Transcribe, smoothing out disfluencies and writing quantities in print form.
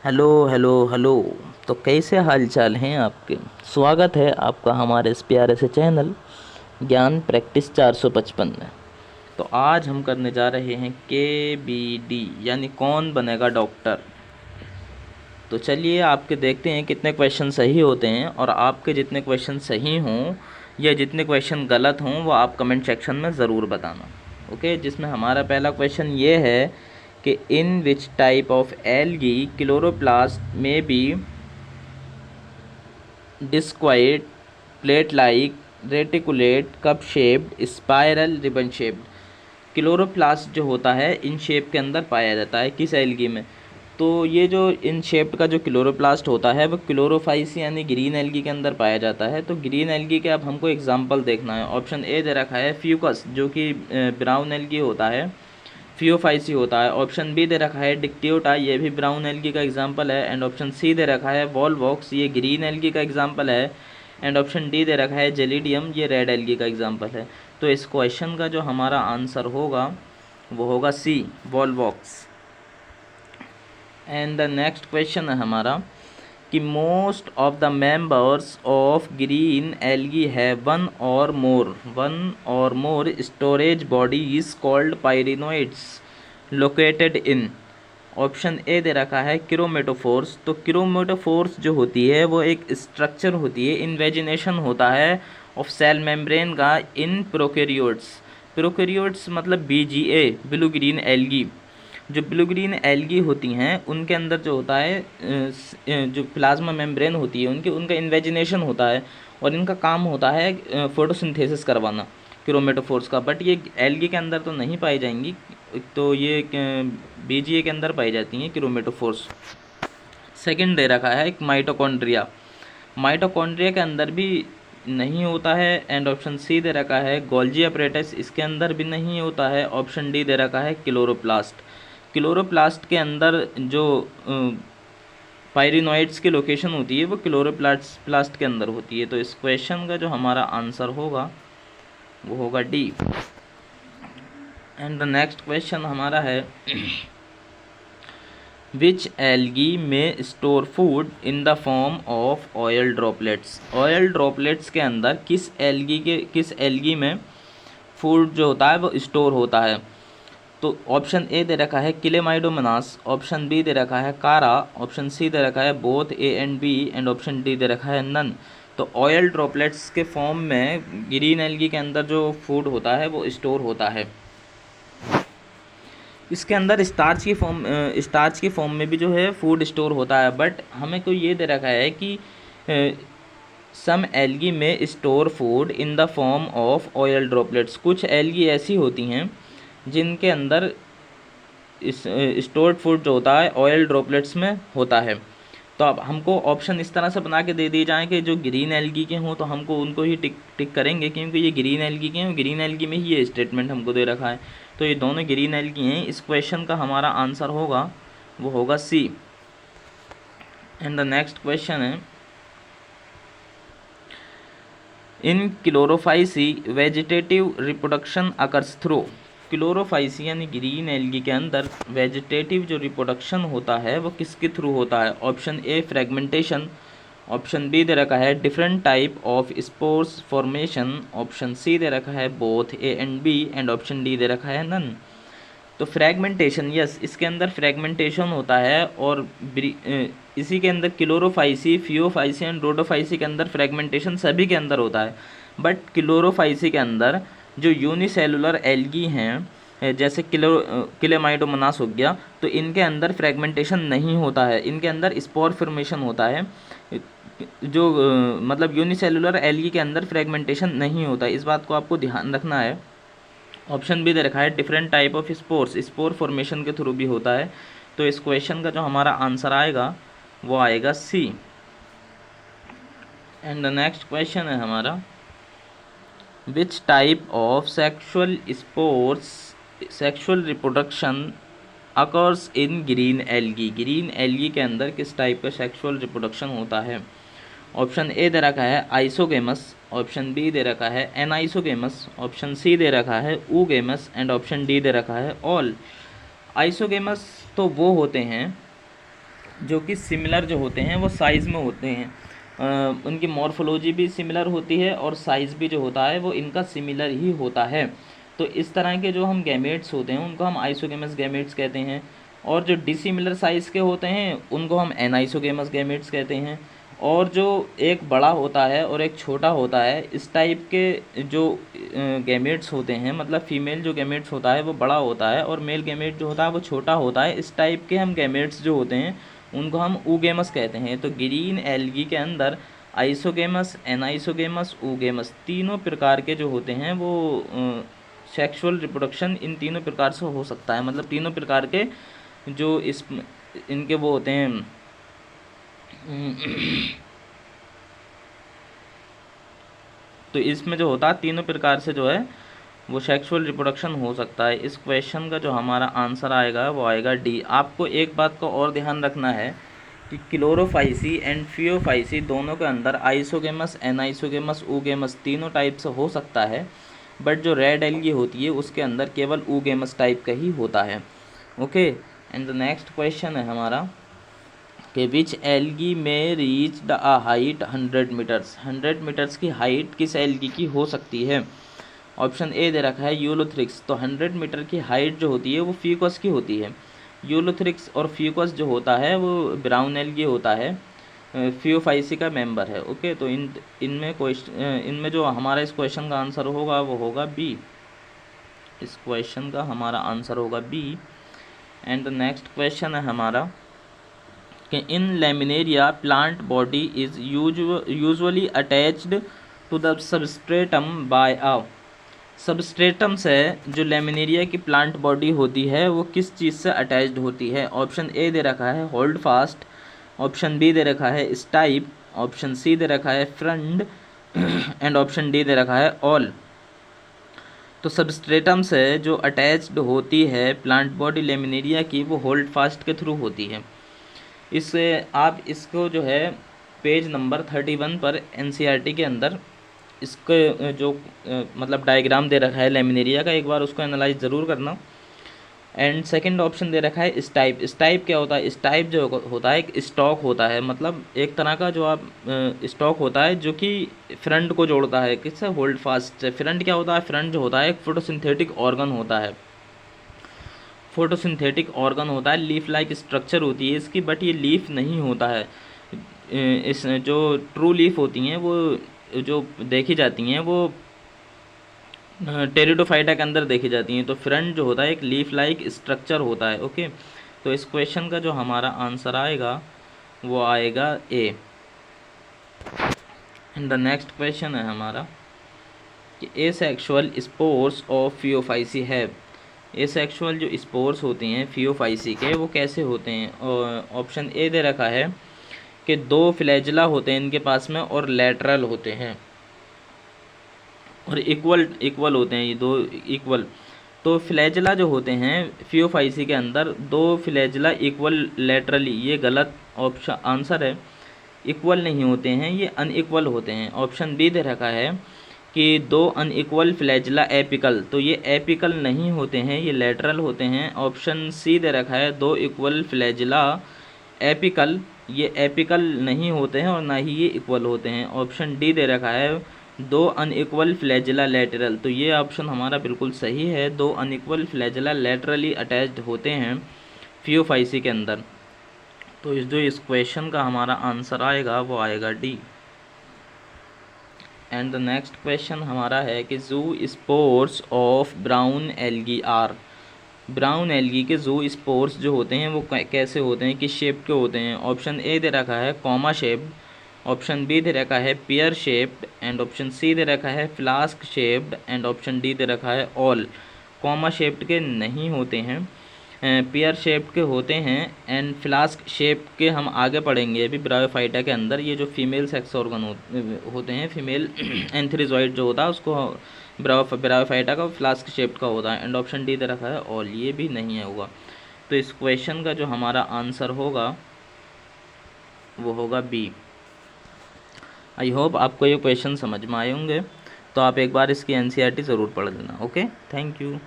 Hello hello hello. तो कैसे हाल चाल हैं आपके। स्वागत है आपका हमारे इस प्यारे से चैनल ज्ञान प्रैक्टिस 455 में। तो आज हम करने जा रहे हैं KBD यानी कौन बनेगा डॉक्टर। तो चलिए आपके देखते हैं कितने क्वेश्चन सही होते हैं, और आपके जितने क्वेश्चन सही हों या जितने क्वेश्चन गलत हों वो आप कमेंट सेक्शन में ज़रूर बताना। ओके, जिसमें हमारा पहला क्वेश्चन ये है कि in which type of algae chloroplast में be discoid plate like reticulate cup shaped spiral ribbon shaped. Chloroplast जो होता है इन शेप के अंदर पाया जाता है किस एल्गी में। तो ये जो इन शेप्ड का जो क्लोरोप्लास्ट होता है वो क्लोरोफाइसी यानी ग्रीन एल्गी के अंदर पाया जाता है। तो ग्रीन एल्गी के अब हमको एग्जांपल देखना है। ऑप्शन ए दे रखा है फ्यूकस जो कि ब्राउन एल्गी होता है, फियोफाइसी होता है। ऑप्शन बी दे रखा है डिक्टियोटा, ये भी ब्राउन एल्गी का एग्जांपल है। एंड ऑप्शन सी दे रखा है वॉलवॉक्स, ये ग्रीन एल्गी का एग्जांपल है। एंड ऑप्शन डी दे रखा है जेलिडियम, ये रेड एल्गी का एग्जांपल है। तो इस क्वेश्चन का जो हमारा आंसर होगा वो होगा C, volvox. And the next question है हमारा कि most of the members of green algae है वन और more storage bodies called pyrenoids located in. Option A दे रखा है क्रोमेटोफोर्स। तो क्रोमेटोफोर्स जो होती है वो एक स्ट्रक्चर होती है, इन्वेजिनेशन होता है ऑफ सेल मेम्ब्रेन का इन प्रोकैरियोट्स। प्रोकैरियोट्स मतलब BGA, ब्लू ग्रीन एल्गी। जो ब्लू ग्रीन एल्गी होती हैं उनके अंदर जो होता है जो प्लाज्मा मेम्ब्रेन होती है उनके उनका इन्वेजिनेशन होता है, और इनका काम होता है फोटोसिंथेसिस करवाना क्रोमेटोफोर्स का। बट ये एल्गी के अंदर तो नहीं पाई जाएंगी, तो ये BGA के अंदर पाई जाती हैं क्रोमेटोफोर्स। सेकंड दे रखा है एक माइटोकॉन्ड्रिया, माइटोकॉन्ड्रिया के अंदर भी नहीं होता है। एंड ऑप्शन सी दे रखा है गोल्जी अपरेटस, इसके अंदर भी नहीं होता है। ऑप्शन डी दे रखा है क्लोरोप्लास्ट। क्लोरोप्लास्ट के अंदर जो पायरिनोइड्स की लोकेशन होती है वो क्लोरोप्लास्ट के अंदर होती है। तो इस क्वेश्चन का जो हमारा आंसर होगा वो होगा D. And the next question हमारा है विच एल्गी में store food in the form of oil droplets. Oil droplets के अंदर किस एल्गी में फूड जो होता है वो स्टोर होता है। तो ऑप्शन ए दे रखा है क्लेमाइडोमोनास, ऑप्शन बी दे रखा है कारा, ऑप्शन सी दे रखा है both A and B, and option D दे रखा है नन। तो ऑयल ड्रॉपलेट्स के फॉर्म में ग्रीन एल्गी के अंदर जो फूड होता है वो स्टोर होता है। इसके अंदर स्टार्च की फॉर्म में भी जो है फूड स्टोर होता है। बट हमें को ये दे रखा है कि सम एल्गी में store food in the form of oil droplets. कुछ एल्गी ऐसी होती हैं जिनके अंदर इस स्टोर्ड फूड जो होता है ऑयल ड्रॉपलेट्स में होता है। तो अब हमको ऑप्शन इस तरह से बना के दे दिए जाएँ कि जो ग्रीन एल्गी के हों तो हमको उनको ही टिक टिक करेंगे, क्योंकि ये ग्रीन एल्गी के हैं, ग्रीन एल्गी में ही ये स्टेटमेंट हमको दे रखा है। तो ये दोनों ग्रीन एल्गी हैं। इस क्वेश्चन का हमारा आंसर होगा वो होगा C. And the next question है in Chlorophyceae vegetative reproduction occurs through. Chlorophyceae यानी ग्रीन एल्गी के अंदर वेजिटेटिव जो रिप्रोडक्शन होता है वो किसके थ्रू होता है। Option A fragmentation, option B दे रखा है different type of spores formation, option C दे रखा है both A and B, and option D दे रखा है नन। तो फ्रेगमेंटेशन, यस, इसके अंदर फ्रेगमेंटेशन होता है, और इसी के अंदर क्लोरोफाइसी, फियोफाइसी एंड रोडोफाइसी के अंदर फ्रेगमेंटेशन सभी के अंदर होता है। बट क्लोरोफाइसी के अंदर जो यूनिसेलुलर एल्गी हैं जैसे क्लेमाइडोमोनास हो गया, तो इनके अंदर फ्रेगमेंटेशन नहीं होता है, इनके अंदर स्पोर फॉर्मेशन होता है। जो मतलब यूनिसेलुलर एल्गी के अंदर फ्रेगमेंटेशन नहीं होता है, इस बात को आपको ध्यान रखना है। ऑप्शन बी दे रखा है different type of spores, spore formation के थ्रू भी होता है। तो इस क्वेश्चन का जो हमारा आंसर आएगा वो आएगा सी। एंड द नेक्स्ट क्वेश्चन है हमारा विच type of sexual spores sexual reproduction occurs in green algae. Green algae के अंदर किस टाइप का सेक्सुअल रिप्रोडक्शन होता है। ऑप्शन ए दे रखा है आइसोगेमस, ऑप्शन बी दे रखा है एनाइसोगेमस, ऑप्शन सी दे रखा है ऊगेमस, एंड ऑप्शन डी दे रखा है ऑल। आइसोगेमस तो वो होते हैं जो कि सिमिलर जो होते हैं वो साइज़ में होते हैं, उनकी मॉर्फोलॉजी भी सिमिलर होती है और साइज़ भी जो होता है वो इनका सिमिलर ही होता है। तो इस तरह के जो हम गैमेट्स होते हैं उनको हम आइसोगेमस गैमेट्स कहते हैं, और जो डिसिमिलर साइज़ के होते हैं उनको हम एनाइसोगेमस गैमेट्स कहते हैं। और जो एक बड़ा होता है और एक छोटा होता है, इस टाइप के जो गैमेट्स होते हैं, मतलब फीमेल जो गैमेट्स होता है वो बड़ा होता है और मेल गैमेट जो होता है वो छोटा होता है, इस टाइप के हम गैमेट्स जो होते हैं उनको हम ऊगेमस कहते हैं। तो ग्रीन एल्गी के अंदर आइसोगेमस, एनाइसोगेमस, ऊगेमस तीनों प्रकार के जो होते हैं वो सेक्सुअल रिप्रोडक्शन इन तीनों प्रकार से हो सकता है, मतलब तीनों प्रकार के जो इस इनके वो होते हैं तो इसमें जो होता है तीनों प्रकार से जो है वो सेक्सुअल रिप्रोडक्शन हो सकता है। इस क्वेश्चन का जो हमारा आंसर आएगा वो आएगा डी। आपको एक बात का और ध्यान रखना है कि क्लोरोफाइसी एंड फियोफाइसी दोनों के अंदर आइसोगेमस, एनाइसोगेमस, ऊगेमस तीनों टाइप से हो सकता है, बट जो रेड एल्गी होती है उसके अंदर केवल ऊगेमस टाइप का ही होता है। Okay, and the next question है हमारा कि which algae may reach the height 100 metres. 100 metres की हाइट किस एल्गी की हो सकती है? ऑप्शन ए दे रखा है यूलोथ्रिक्स। तो 100 मीटर की हाइट जो होती है वो फ्यूकस की होती है। यूलोथ्रिक्स और फ्यूकस जो होता है वो ब्राउन एल्गी होता है, फियोफाइसी का मेंबर है। ओके, तो इनमें जो हमारा इस क्वेश्चन का आंसर होगा वो होगा बी। इस क्वेश्चन का हमारा आंसर होगा B. And the next question है हमारा कि in Laminaria plant body is usually attached to the substratum by a. Substratum से जो लेमिनेरिया की प्लांट बॉडी होती है वो किस चीज़ से अटैच्ड होती है? ऑप्शन ए दे रखा है होल्ड फास्ट, ऑप्शन बी दे रखा है स्टाइप, ऑप्शन सी दे रखा है फ्रंट एंड ऑप्शन डी दे रखा है ऑल। तो सबस्ट्रेटम से जो अटैच्ड होती है प्लांट बॉडी लेमिनेरिया की वो होल्ड फास्ट के थ्रू होती है। इससे आप इसको जो है पेज नंबर 31 पर एनसीईआरटी के अंदर इसके जो मतलब डायग्राम दे रखा है लेमिनेरिया का, एक बार उसको एनालाइज ज़रूर करना। एंड सेकंड ऑप्शन दे रखा है स्टाइप। स्टाइप क्या होता है? स्टाइप जो होता है एक स्टॉक होता है, मतलब एक तरह का जो आप स्टॉक होता है जो कि फ्रंट को जोड़ता है किससे? होल्ड फास्ट से। फ्रंट क्या होता है? फ्रंट जो होता है एक फोटोसिंथेटिक ऑर्गन होता है, फोटोसिंथेटिक ऑर्गन होता है, लीफ लाइक स्ट्रक्चर होती है इसकी, बट ये लीफ नहीं होता है। इस जो ट्रू लीफ होती हैं वो जो देखी जाती हैं वो टेरिडोफाइटा के अंदर देखी जाती हैं। तो फ्रंट जो होता है एक लीफ लाइक स्ट्रक्चर होता है। ओके, तो इस क्वेश्चन का जो हमारा आंसर आएगा वो आएगा ए। एंड द नेक्स्ट क्वेश्चन है हमारा कि एसेक्सुअल स्पोर्स ऑफ फियोफाइसी है। एसेक्सुअल जो स्पोर्स होते हैं फियोफाइसी के वो कैसे होते हैं? ऑप्शन ए दे रखा है कि 2 फ्लैजिला होते हैं इनके पास में और लेटरल होते हैं और इक्वल होते हैं, ये 2 इक्वल। तो फ्लैजिला जो होते हैं फियोफाइसी के अंदर 2 फ्लैजिला इक्वल लेटरली, ये गलत ऑप्शन आंसर है। इक्वल नहीं होते हैं, ये अनइक्वल होते हैं। ऑप्शन बी दे रखा है कि 2 अनइक्वल फ्लैजिला एपिकल, तो ये एपिकल नहीं होते हैं, ये लेटरल होते हैं। ऑप्शन सी दे रखा है 2 इक्वल फ्लैजिला एपिकल, ये एपिकल नहीं होते हैं और ना ही ये इक्वल होते हैं। ऑप्शन डी दे रखा है 2 अनइक्वल फ्लैजिला लेटरल, तो ये ऑप्शन हमारा बिल्कुल सही है। 2 अनइक्वल फ्लैजिला लेटरली अटैच्ड होते हैं फियोफाइसी के अंदर। तो इस क्वेश्चन का हमारा आंसर आएगा वो आएगा D. And the next question हमारा है कि zoospores of brown algae are. Brown algae के जू स्पोर्स जो होते हैं वो कैसे होते हैं, किस शेप के होते हैं? ऑप्शन ए दे रखा है कॉमा शेप्ड, ऑप्शन बी दे रखा है pear shaped and option C दे रखा है flask shaped and option D दे रखा है ऑल। कॉमा शेप्ड के नहीं होते हैं, पेयर शेप्ड के होते हैं एंड फ्लास्क शेप के हम आगे पढ़ेंगे अभी ब्रायोफाइटा के अंदर। ये जो फीमेल सेक्स ऑर्गन होते हैं, फीमेल एंथ्रीजॉइड जो होता है उसको ब्रायोफाइटा का फ्लास्क शेप्ड का होता है। एंड ऑप्शन डी दे रखा है ऑल, ये भी नहीं है होगा। तो इस क्वेश्चन का जो हमारा आंसर होगा वो होगा बी। आई होप आपको ये क्वेश्चन समझ में आए होंगे, तो आप एक बार इसकी एनसीईआरटी ज़रूर पढ़ लेना। Okay, thank you.